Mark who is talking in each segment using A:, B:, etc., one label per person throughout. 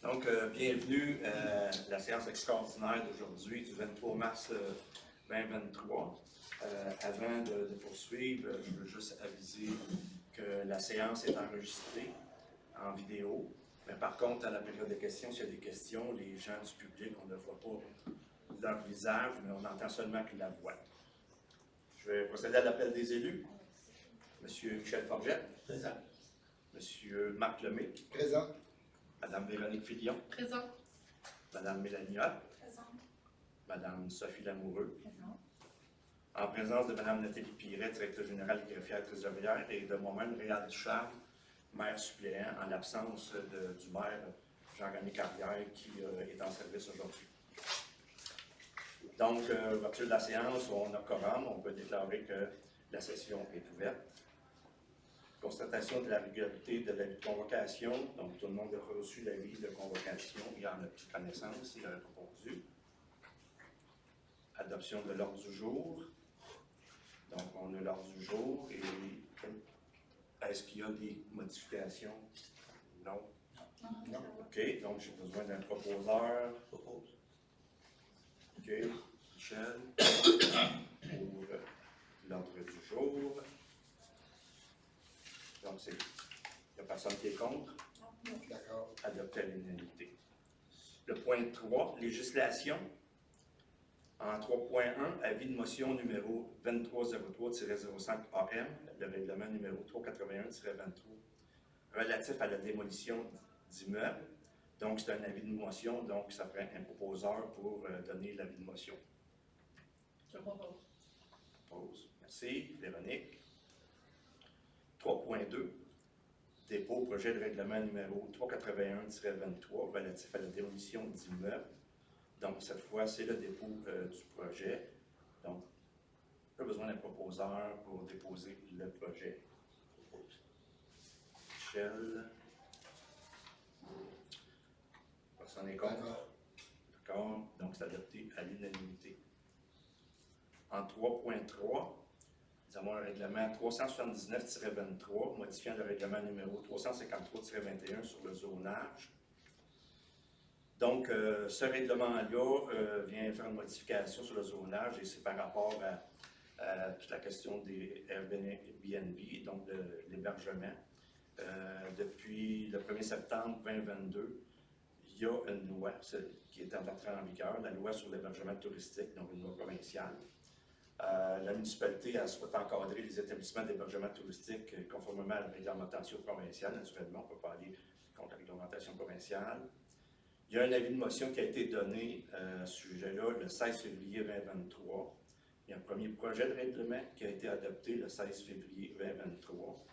A: Donc, bienvenue à la séance extraordinaire d'aujourd'hui, du 23 mars 2023. Avant de poursuivre, je veux juste aviser que la séance est enregistrée en vidéo. Mais par contre, à la période de questions, s'il y a des questions, les gens du public, on ne voit pas leur visage, mais on entend seulement la voix. Je vais procéder à l'appel des élus. Monsieur Michel Forget.
B: Présent.
A: Monsieur Marc Lemay.
B: Présent.
A: Madame Véronique Filion.
C: Présent.
A: Madame Mélanie Hott.
C: Présent.
A: Madame Sophie Lamoureux.
C: Présent.
A: En présence de Madame Nathalie Piret, directrice générale et greffière trésorière, et de moi-même, Réal Ducharme, maire suppléant, en l'absence du maire Jean-René Carrière, qui est en service aujourd'hui. Donc, ouverture de la séance, on a quorum, on peut déclarer que la session est ouverte. Constatation de la régularité de l'avis de convocation. Donc, tout le monde a reçu l'avis de convocation. Il y en a pris connaissance, il a répondu. Adoption de l'ordre du jour. Donc, on a l'ordre du jour. Et est-ce qu'il y a des modifications? Non.
B: Non.
A: OK. Donc, j'ai besoin d'un proposeur.
B: Propose.
A: OK. Michel. Pour l'ordre du jour. Donc, il n'y a personne qui est contre.
B: D'accord.
A: Adopté à l'unanimité. Le point 3, législation. En 3.1, avis de motion numéro 2303-05 AM, le règlement numéro 381-23, relatif à la démolition d'immeubles. Donc, c'est un avis de motion, donc ça prend un proposeur pour donner l'avis de motion.
C: Je propose.
A: Propose. Merci. Véronique. 3.2, dépôt projet de règlement numéro 381-23 relatif à la démolition d'immeubles. Donc, cette fois, c'est le dépôt du projet. Donc, pas besoin d'un proposeur pour déposer le projet. Michel. Personne n'est contre? D'accord. Donc, c'est adopté à l'unanimité. En 3.3, nous avons un règlement 379-23, modifiant le règlement numéro 353-21 sur le zonage. Donc, ce règlement-là vient faire une modification sur le zonage et c'est par rapport à toute la question des Airbnb, donc de l'hébergement. Depuis le 1er septembre 2022, il y a une loi qui est entrée en vigueur, la loi sur l'hébergement touristique, donc une loi provinciale. La municipalité a souhaité encadrer les établissements d'hébergement touristique conformément à la réglementation provinciale. Naturellement, on ne peut pas aller contre la réglementation provinciale. Il y a un avis de motion qui a été donné à ce sujet-là le 16 février 2023. Il y a un premier projet de règlement qui a été adopté le 16 février 2023.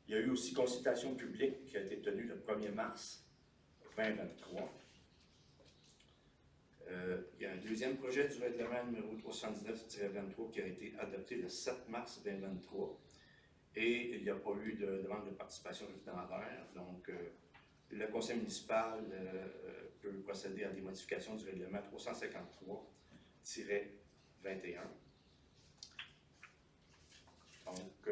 A: Il y a eu aussi consultation publique qui a été tenue le 1er mars 2023. Il y a un deuxième projet du règlement numéro 319-23 qui a été adopté le 7 mars 2023 et il n'y a pas eu de demande de participation référendaire. Donc, le conseil municipal peut procéder à des modifications du règlement 353-21. Donc,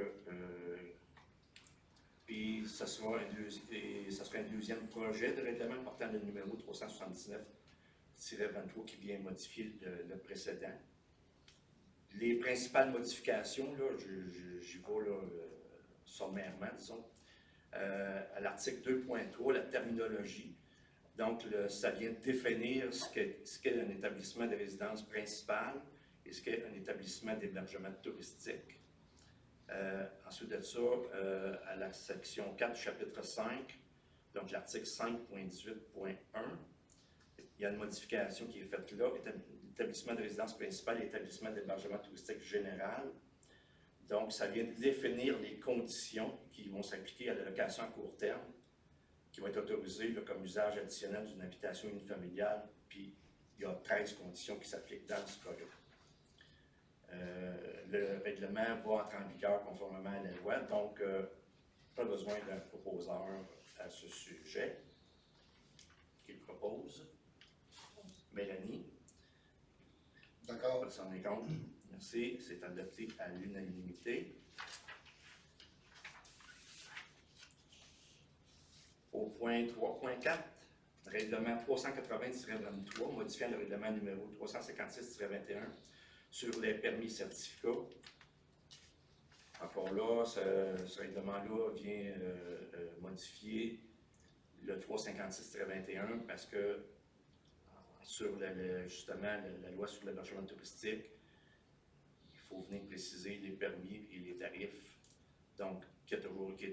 A: puis ce sera un deuxième projet de règlement portant le numéro 379-23 qui vient modifier le précédent. Les principales modifications, là, j'y vais là, sommairement, disons. À l'article 2.3, la terminologie. Donc, ça vient définir ce qu'est un établissement de résidence principale et ce qu'est un établissement d'hébergement touristique. Ensuite de ça, à la section 4 du chapitre 5, donc l'article 5.18.1, il y a une modification qui est faite là, établissement de résidence principale et établissement d'hébergement touristique général. Donc, ça vient définir les conditions qui vont s'appliquer à la location à court terme, qui va être autorisée là, comme usage additionnel d'une habitation unifamiliale, puis il y a 13 conditions qui s'appliquent dans ce cas-là. Le règlement va entrer en vigueur conformément à la loi, donc pas besoin d'un proposeur à ce sujet. Qui le propose? Mélanie.
B: D'accord.
A: Personne n'est contre. Merci. C'est adopté à l'unanimité. Au point 3.4, Règlement 380-23, modifiant le règlement numéro 356-21 sur les permis certificats. Encore là, ce règlement-là vient modifier le 356-21 parce que sur justement la loi sur l'hébergement touristique, il faut venir préciser les permis et les tarifs, donc qui est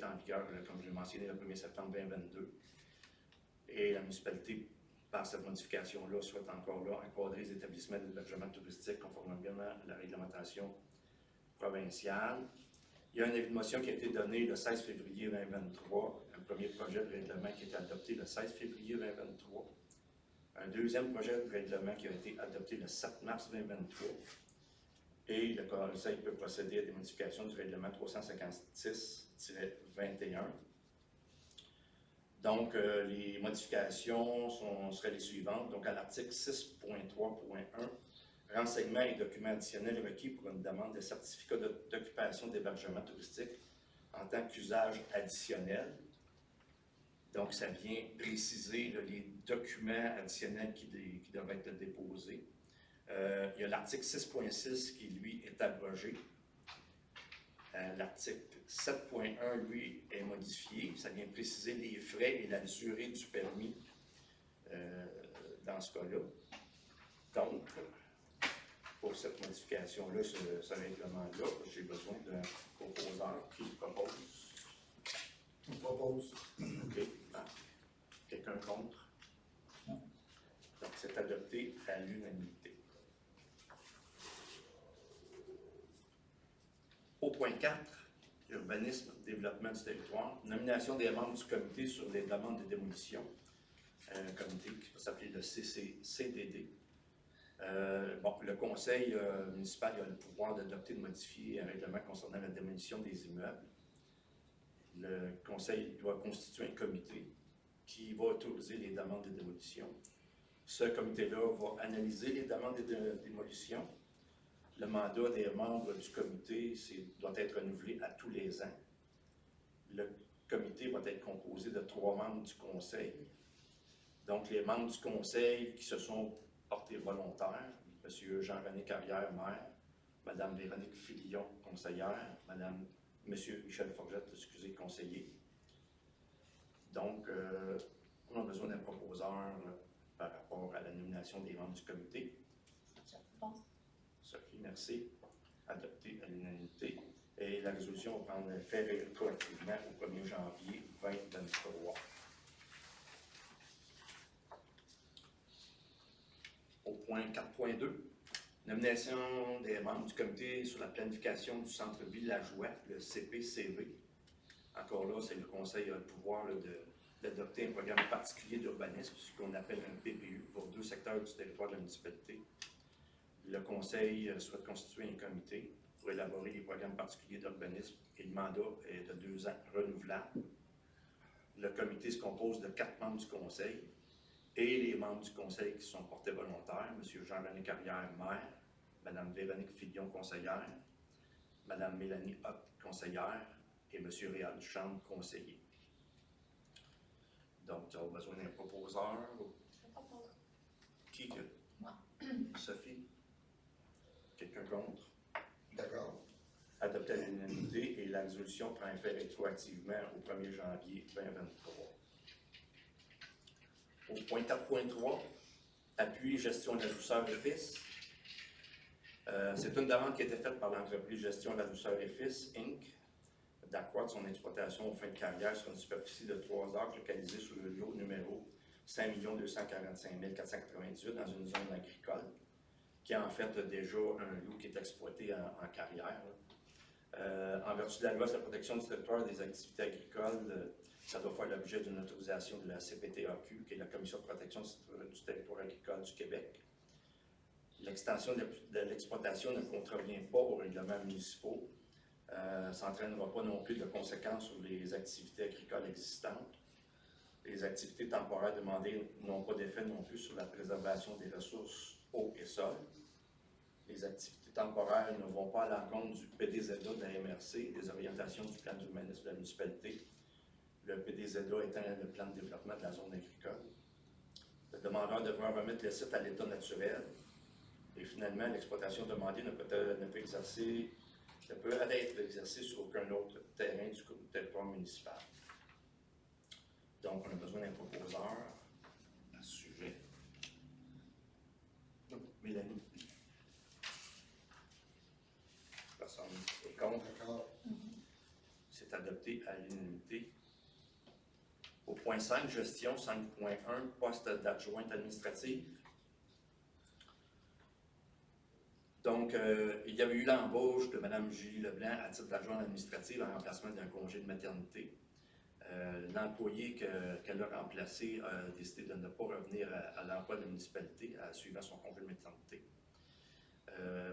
A: en vigueur, comme je l'ai mentionné, le 1er septembre 2022. Et la municipalité, par cette modification-là, souhaite encore là encadrer les établissements d'hébergement touristique conformément à la réglementation provinciale. Il y a un avis de motion qui a été donné le 16 février 2023, un premier projet de règlement qui a été adopté le 16 février 2023, un deuxième projet de règlement qui a été adopté le 7 mars 2023, et le Conseil peut procéder à des modifications du règlement 356-21. Donc, les modifications seraient les suivantes. Donc, à l'article 6.3.1, renseignements et documents additionnels requis pour une demande de certificat d'occupation d'hébergement touristique en tant qu'usage additionnel. Donc, ça vient préciser là, les documents additionnels qui doivent être déposés. Il y a l'article 6.6 qui, lui, est abrogé. L'article 7.1, lui, est modifié. Ça vient préciser les frais et la durée du permis dans ce cas-là. Donc, pour cette modification-là, ce règlement-là, j'ai besoin d'un proposeur qui le propose.
B: On propose.
A: OK. Ah. Quelqu'un contre?
B: Non.
A: Donc, c'est adopté à l'unanimité. Au point 4, urbanisme, développement du territoire, nomination des membres du comité sur les demandes de démolition, un comité qui va s'appeler le CDD. Le conseil municipal a le pouvoir d'adopter et de modifier un règlement concernant la démolition des immeubles. Le conseil doit constituer un comité qui va autoriser les demandes de démolition. Ce comité-là va analyser les demandes de démolition. Le mandat des membres du comité doit être renouvelé à tous les ans. Le comité va être composé de 3 membres du conseil. Donc, les membres du conseil qui se sont portés volontaires, M. Jean-René Carrière, maire, Mme Véronique Filion, conseillère, M. Michel Forgette, conseiller. Donc, on a besoin d'un proposeur par rapport à la nomination des membres du comité. Sophie, merci. Adopté à l'unanimité. Et la résolution va prendre effet rétroactivement au 1er janvier 2023. Au point 4.2, nomination des membres du comité sur la planification du centre villageois, le CPCV. Encore là, c'est le conseil qui a le pouvoir d'adopter un programme particulier d'urbanisme, ce qu'on appelle un PPU, pour 2 secteurs du territoire de la municipalité. Le conseil souhaite constituer un comité pour élaborer des programmes particuliers d'urbanisme et le mandat est de 2 ans renouvelable. Le comité se compose de 4 membres du conseil et les membres du conseil qui sont portés volontaires, M. Jean-René Carrière, maire, Mme Véronique Filion, conseillère, Mme Mélanie Hott, conseillère, et M. Réal Duchamp, conseiller. Donc, tu as besoin d'un proposeur.
C: Je propose.
A: Qui que?
C: Moi.
A: Sophie? Quelqu'un contre?
B: D'accord.
A: Adopté à l'unanimité et la résolution prend effet rétroactivement au 1er janvier 2023. Au point 4.3, appui gestion de la douceur et fils. C'est une demande qui a été faite par l'entreprise Gestion de la douceur et fils, Inc., d'accroître son exploitation aux fins de carrière sur une superficie de 3 acres localisée sur le lot numéro 5 245 498 dans une zone agricole, qui est en fait déjà un lot qui est exploité en carrière. En vertu de la loi sur la protection du territoire et des activités agricoles, ça doit faire l'objet d'une autorisation de la CPTAQ, qui est la Commission de protection du territoire agricole du Québec. L'extension de l'exploitation ne contrevient pas aux règlements municipaux. Ça n'entraînera pas non plus de conséquences sur les activités agricoles existantes. Les activités temporaires demandées n'ont pas d'effet non plus sur la préservation des ressources eau et sol. Les activités temporaires ne vont pas à l'encontre du PDZA de la MRC, des orientations du plan d'urbanisme de la municipalité. Le PDZA étant le plan de développement de la zone agricole. demandeur devra remettre le site à l'état naturel. Et finalement, l'exploitation demandée ne peut être exercée sur aucun autre terrain du territoire municipal. Donc, on a besoin d'un proposeur à ce sujet. Mélanie. Personne est contre.
B: D'accord.
A: C'est adopté à l'unanimité. Au point 5, gestion 5.1, poste d'adjointe administrative. Donc, il y avait eu l'embauche de Mme Julie Leblanc à titre d'adjointe administrative en remplacement d'un congé de maternité. L'employé qu'elle a remplacé a décidé de ne pas revenir à l'emploi de la municipalité suivant son congé de maternité.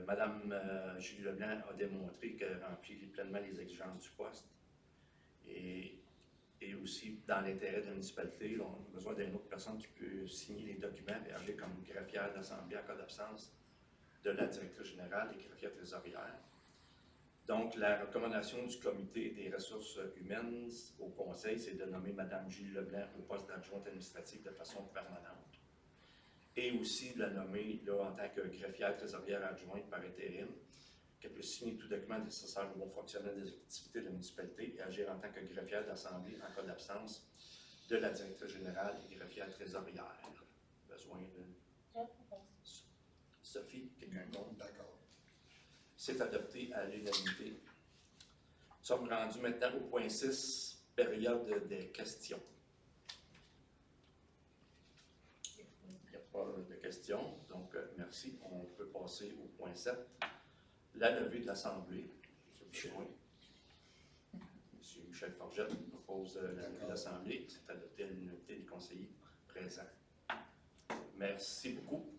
A: Mme Julie Leblanc a démontré qu'elle remplit pleinement les exigences du poste. Et aussi, dans l'intérêt de la municipalité, on a besoin d'une autre personne qui peut signer les documents et agir comme greffière d'assemblée en cas d'absence de la directrice générale et greffière trésorière. Donc, la recommandation du comité des ressources humaines au conseil, c'est de nommer Mme Julie Leblanc au poste d'adjointe administrative de façon permanente et aussi de la nommer là, en tant que greffière trésorière adjointe par intérim, qu'elle peut signer tout document nécessaire au bon fonctionnement des activités de la municipalité et agir en tant que greffière d'assemblée en cas d'absence de la directrice générale et greffière trésorière. Besoin de...
C: Je propose.
A: Sophie, quelqu'un contre?
B: D'accord.
A: C'est adopté à l'unanimité. Nous sommes rendus maintenant au point 6, période des questions. Il n'y a pas de questions, donc merci. On peut passer au point 7. La levée de l'Assemblée. M. Michel Forgette propose la levée de l'Assemblée. C'est adopté à l'unanimité des conseillers présents. Merci beaucoup.